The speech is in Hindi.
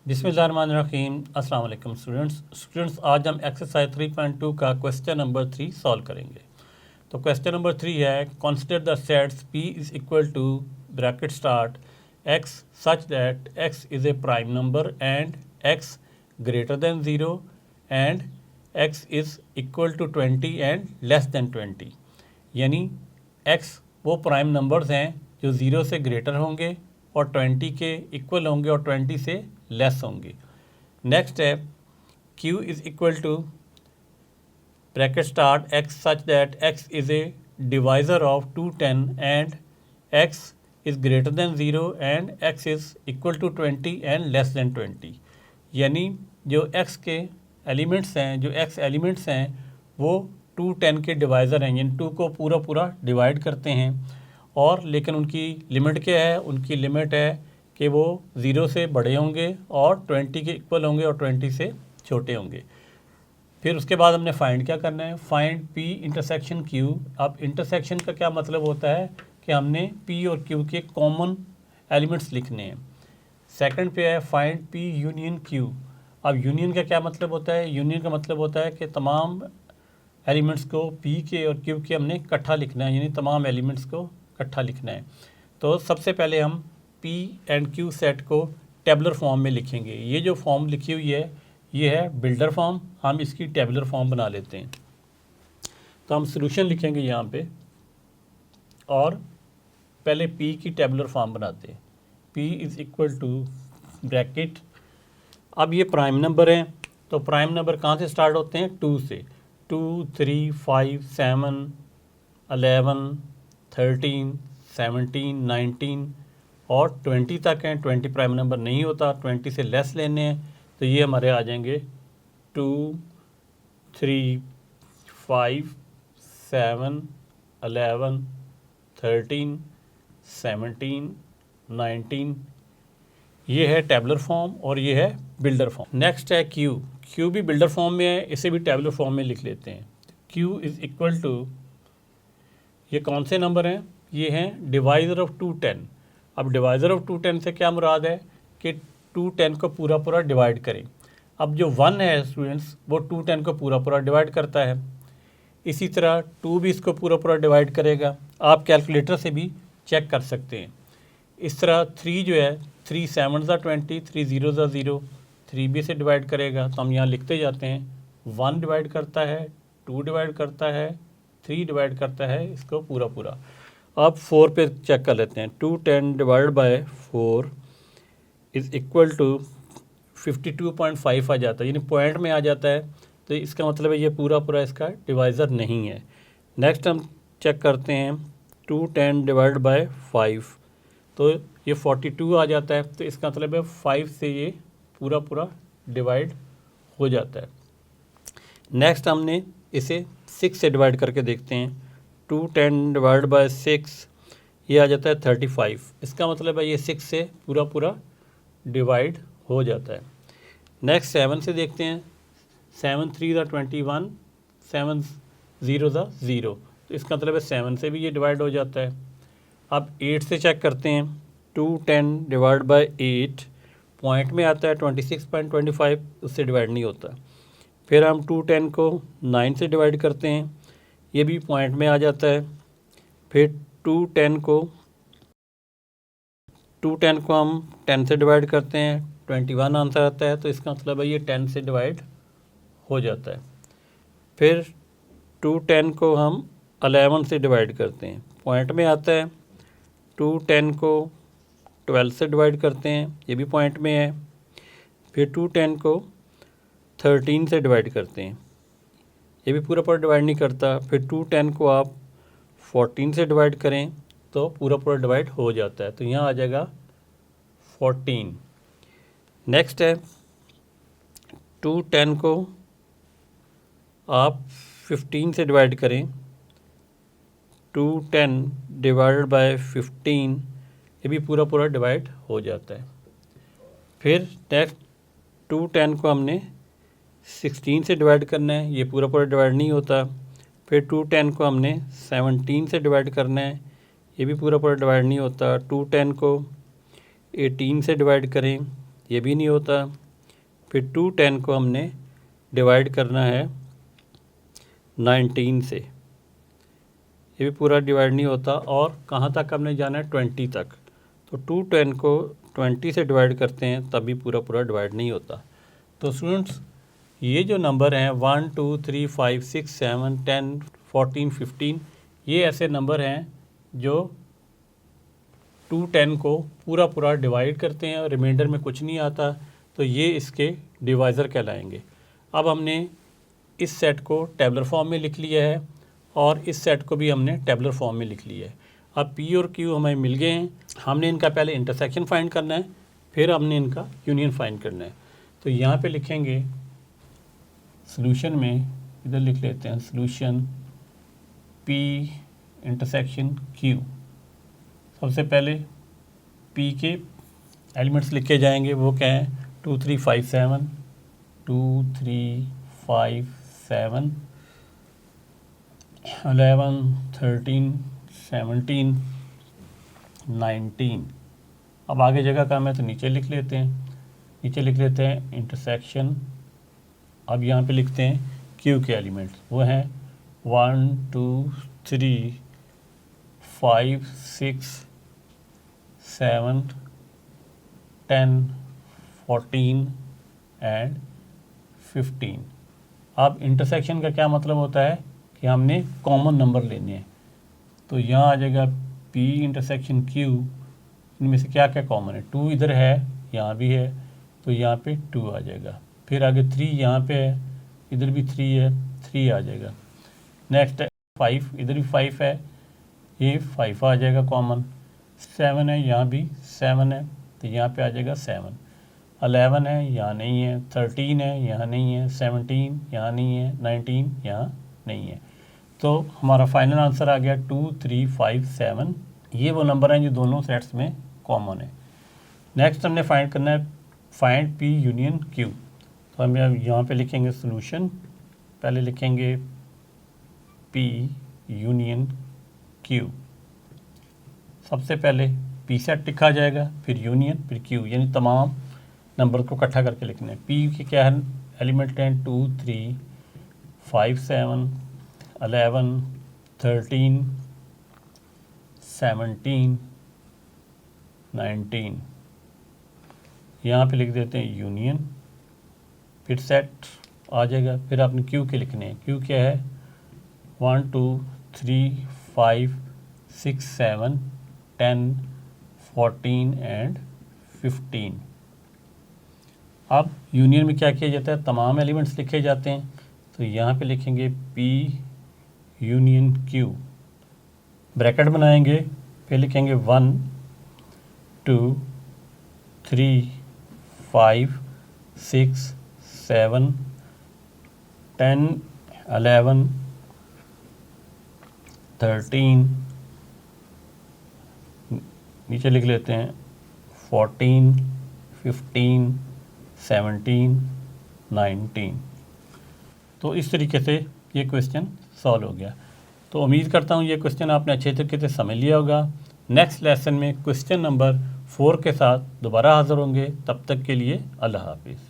बिस्मिल्लाहिर्रहमानिर्रहीम। अस्सलाम वालेकुम स्टूडेंट्स, आज हम एक्सरसाइज 3.2 का क्वेश्चन नंबर 3 सॉल्व करेंगे। तो क्वेश्चन नंबर 3 है, consider the sets p is equal to bracket start x such that x is a prime number and x greater than 0 and x is equal to 20 and less than 20। यानी x वो प्राइम नंबर्स हैं जो 0 से ग्रेटर होंगे और 20 के इक्वल होंगे और 20 से लेस होंगे। नेक्स्ट है, q is equal to bracket start x such that x is a divisor of 210 and x is greater than 0 and x is equal to 20 and less than 20। यानी जो x के एलिमेंट्स हैं वो 210 के डिवाइज़र हैं, यानी 2 को पूरा डिवाइड करते हैं। और लेकिन उनकी लिमिट क्या है? उनकी लिमिट है कि वो 0 से बड़े होंगे और 20 के इक्वल होंगे और 20 से छोटे होंगे। फिर उसके बाद हमने फाइंड क्या करना है? Find p intersection q। अब इंटरसेक्शन का क्या मतलब होता है कि हमने p और q के कॉमन एलिमेंट्स लिखने हैं। सेकंड पे है फाइंड p यूनियन q। अब यूनियन का क्या मतलब होता है? यूनियन का मतलब होता है कि तमाम एलिमेंट्स को p के और q के हमने इकट्ठा लिखना है, यानी तमाम एलिमेंट्स को इकट्ठा लिखना है। तो सबसे पहले हम p एंड q सेट को टेबुलर फॉर्म में लिखेंगे। ये जो फॉर्म लिखी हुई है ये है बिल्डर फॉर्म, हम इसकी टेबुलर फॉर्म बना लेते हैं। तो हम सॉल्यूशन लिखेंगे यहाँ पे और पहले p की टेबुलर फॉर्म बनाते हैं। p is equal to bracket, अब ये प्राइम नंबर हैं तो प्राइम नंबर कहाँ से स्टार्ट होते हैं? 2 से। 2, 3, 5, 7, 11, 13, 17, 19 और 20 तक हैं। 20 प्राइम नंबर नहीं होता, 20 से लेस लेने हैं तो ये हमारे आ जाएंगे 2, 3, 5, 7, 11, 13, 17, 19। ये है टेबुलर फॉर्म और ये है बिल्डर फॉर्म। नेक्स्ट है Q भी बिल्डर फॉर्म में है, इसे भी टेबुलर फॉर्म में लिख लेते हैं। Q इज़ इक्वल टू, ये कौन से नंबर हैं? ये हैं डिवाइज़र ऑफ 210। अब डिवाइज़र ऑफ 210 से क्या मुराद है कि 210 को पूरा डिवाइड करें। अब जो 1 है स्टूडेंट्स वो 210 को पूरा डिवाइड करता है। इसी तरह 2 भी इसको पूरा डिवाइड करेगा। आप कैलकुलेटर से भी चेक कर सकते हैं। इस तरह 3 जो है, 3 7 ज़ा 20, 3 0 ज़ा 0, 3 भी से डिवाइड करेगा। तो हम यहाँ लिखते जाते हैं, 1 डिवाइड करता है, 2 डिवाइड करता है, 3 डिवाइड करता है इसको पूरा। अब 4 पे चेक कर लेते हैं। 210 divide by 4 is equal to 52.5 आ जाता है, यानी पॉइंट में आ जाता है। तो इसका मतलब है ये पूरा इसका डिवाइज़र नहीं है। नेक्स्ट हम चेक करते हैं 210 डिवाइड बाय 5, तो ये 42 आ जाता है। तो इसका मतलब है 5 से ये पूरा डिवाइड हो जाता है। नेक्स्ट हमने इसे 6 से डिवाइड करके देखते हैं। 210 डिवाइड बाय 6 ये आ जाता है 35। इसका मतलब है ये 6 से पूरा डिवाइड हो जाता है। नेक्स्ट 7 से देखते हैं। 7 3 ज़ा 21, 7 0 ज़ा 0, तो इसका मतलब है 7 से भी ये डिवाइड हो जाता है। अब 8 से चेक करते हैं। 210 डिवाइड बाय 8 पॉइंट में आता है 26.25, उससे डिवाइड नहीं होता। फिर हम 210 को 9 से डिवाइड करते हैं, ये भी पॉइंट में आ जाता है। फिर 210 को हम 10 से डिवाइड करते हैं, 21 आंसर आता है। तो इसका मतलब है ये 10 से डिवाइड हो जाता है। फिर 210 को हम 11 से डिवाइड करते हैं, पॉइंट में आता है। 210 को 12 से डिवाइड करते हैं, ये भी पॉइंट में है। फिर 210 को 13 से डिवाइड करते हैं, ये भी पूरा डिवाइड नहीं करता। फिर 210 को आप 14 से डिवाइड करें तो पूरा डिवाइड हो जाता है। तो यहाँ आ जाएगा 14। नेक्स्ट है 210 को आप 15 से डिवाइड करें। 210 डिवाइडेड बाय 15, ये भी पूरा डिवाइड हो जाता है। फिर नेक्स्ट 210 को हमने 16 से डिवाइड करना है, ये पूरा डिवाइड नहीं होता। फिर 210 को हमने 17 से डिवाइड करना है, ये भी पूरा डिवाइड नहीं होता। 210 को 18 से डिवाइड करें, ये भी नहीं होता। फिर 210 को हमने डिवाइड करना है 19 से, ये भी पूरा डिवाइड नहीं होता। और कहाँ तक हमने जाना है 20 तक, तो 210 को 20 से डिवाइड करते हैं तभी पूरा पूरा डिवाइड नहीं होता। तो स्टूडेंट्स ये जो नंबर हैं 1 2 3 5 6 7 10 14 15, ये ऐसे नंबर हैं जो 210 को पूरा पूरा डिवाइड करते हैं और रिमाइंडर में कुछ नहीं आता, तो ये इसके डिवाइज़र कहलाएंगे। अब हमने इस सेट को टेबलर फॉर्म में लिख लिया है और इस सेट को भी हमने टेबलर फॉर्म में लिख लिया है। अब पी और क्यू हमें मिल गए हैं, हमने इनका पहले इंटरसेक्शन फाइंड करना है, फिर हमने इनका यूनियन फाइंड करना है। तो यहाँ पे लिखेंगे सॉल्यूशन में, इधर लिख लेते हैं सॉल्यूशन पी इंटरसेक्शन क्यू। सबसे पहले पी के एलिमेंट्स लिखे जाएंगे, वो क्या हैं 2 3 5 7 2 3 5 7 11 13 17 19। अब आगे जगह कम है तो नीचे लिख लेते हैं, नीचे लिख लेते हैं इंटरसेक्शन। अब यहाँ पे लिखते हैं क्यू के एलिमेंट्स, वो हैं 1 2 3 5 6 7 10 14 एंड 15। अब इंटरसेक्शन का क्या मतलब होता है कि हमने कॉमन नंबर लेने हैं, तो यहाँ आ जाएगा P इंटरसेक्शन Q, इनमें से क्या क्या कॉमन है, 2 इधर है, यहाँ भी है, तो यहाँ पे 2 आ जाएगा। फिर आगे 3 यहाँ पे है, इधर भी 3 है, 3 आ जाएगा। नेक्स्ट है 5, इधर भी 5 है, ये 5 आ जाएगा कॉमन। 7 है, यहाँ भी 7 है, तो यहाँ पे आ जाएगा 7। 11 है, यहाँ नहीं है। 13 है, यहाँ नहीं है। 17 यहाँ नहीं है। 19 यहाँ नहीं है। तो हमारा फाइनल आंसर आ गया 2 3 5 7। ये वो नंबर हैं जो दोनों सेट्स में कॉमन है। नेक्स्ट हमने फाइंड करना है फाइंड पी यूनियन क्यू। तो हम यहाँ पे लिखेंगे सॉल्यूशन, पहले लिखेंगे पी यूनियन क्यू। सबसे पहले पी सेट लिखा जाएगा, फिर यूनियन, फिर क्यू, यानी तमाम नंबर को इकट्ठा करके लिखना है। पी के क्या है एलिमेंट हैं 2 3 5 7 11 13 17 19। यहाँ पे लिख देते हैं यूनियन, फिर सेट आ जाएगा। फिर आपने क्यू के लिखने हैं, क्यू क्या है 1 2 3 5 6 7 10 14 एंड 15। अब यूनियन में क्या किया जाता है, तमाम एलिमेंट्स लिखे जाते हैं। तो यहाँ पे लिखेंगे पी यूनियन क्यू, ब्रैकेट बनाएंगे, फिर लिखेंगे 1 2 3 5 6 7 10 11 13, नीचे लिख लेते हैं 14 15 17 19। तो इस तरीके से ये क्वेश्चन सॉल्व हो गया। तो उम्मीद करता हूँ ये क्वेश्चन आपने अच्छे तरीके से समझ लिया होगा। नेक्स्ट लेसन में क्वेश्चन नंबर 4 के साथ दोबारा हाज़िर होंगे। तब तक के लिए अल्लाह हाफिज़।